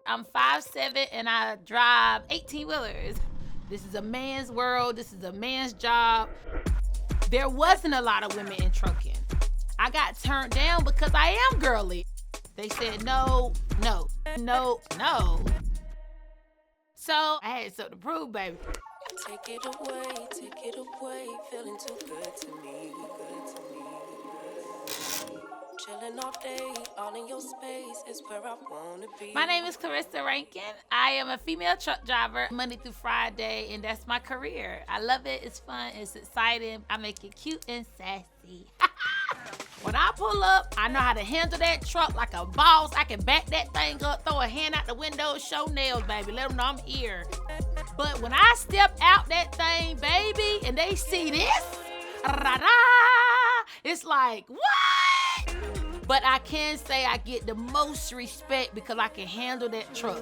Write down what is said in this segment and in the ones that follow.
I'm 5'7" and I drive 18-wheelers. This is a man's world. This is a man's job. There wasn't a lot of women in trucking. I got turned down because I am girly. They said no, no, no, no. So I had something to prove, baby. Take it away, feeling too good to me, good to me. Chilling all day, all in your space is where I wanna be. My name is Clarissa Rankin. I am a female truck driver Monday through Friday, and that's my career. I love it. It's fun. It's exciting. I make it cute and sassy. When I pull up, I know how to handle that truck like a boss. I can back that thing up, throw a hand out the window, show nails, baby. Let them know I'm here. But when I step out that thing, baby, and they see this, it's like, what? But I can say I get the most respect because I can handle that truck.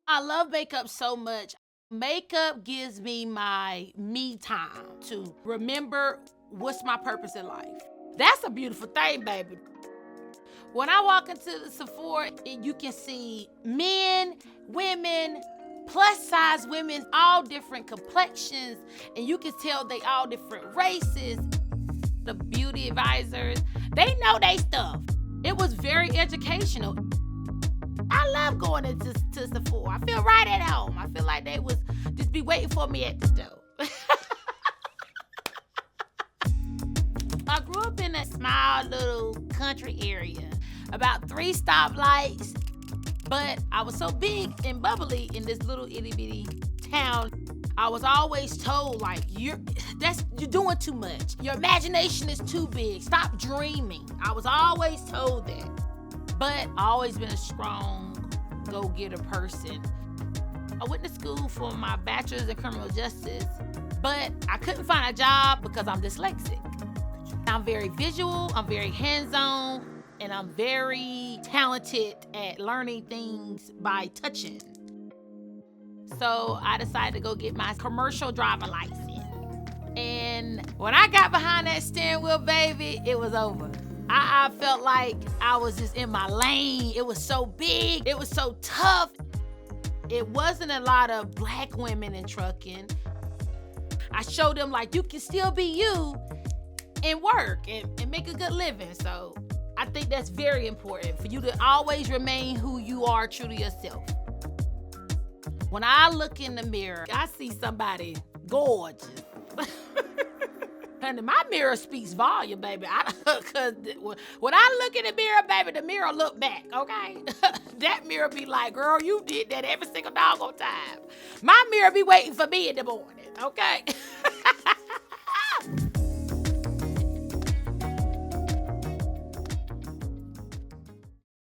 I love makeup so much. Makeup gives me my me time to remember what's my purpose in life. That's a beautiful thing, baby. When I walk into the Sephora, you can see men, women, plus size women, all different complexions, and you can tell they all different races. The beauty advisors, they know they stuff. It was very educational. I love going into Sephora. I feel right at home. I feel like they was just be waiting for me at the door. I grew up in a small little country area, about 3 stoplights, but I was so big and bubbly in this little itty bitty town. I was always told, like, you're doing too much. Your imagination is too big. Stop dreaming. I was always told that. But I always been a strong, go-getter person. I went to school for my bachelor's in criminal justice, but I couldn't find a job because I'm dyslexic. I'm very visual, I'm very hands-on, and I'm very talented at learning things by touching. So I decided to go get my commercial driver license. And when I got behind that steering wheel, baby, it was over. I felt like I was just in my lane. It was so big, it was so tough. It wasn't a lot of black women in trucking. I showed them, like, you can still be you and work and make a good living. So I think that's very important for you to always remain who you are, true to yourself. When I look in the mirror, I see somebody gorgeous. And my mirror speaks volume, baby. Cause when I look in the mirror, baby, the mirror look back, okay? That mirror be like, girl, you did that every single doggone time. My mirror be waiting for me in the morning, okay?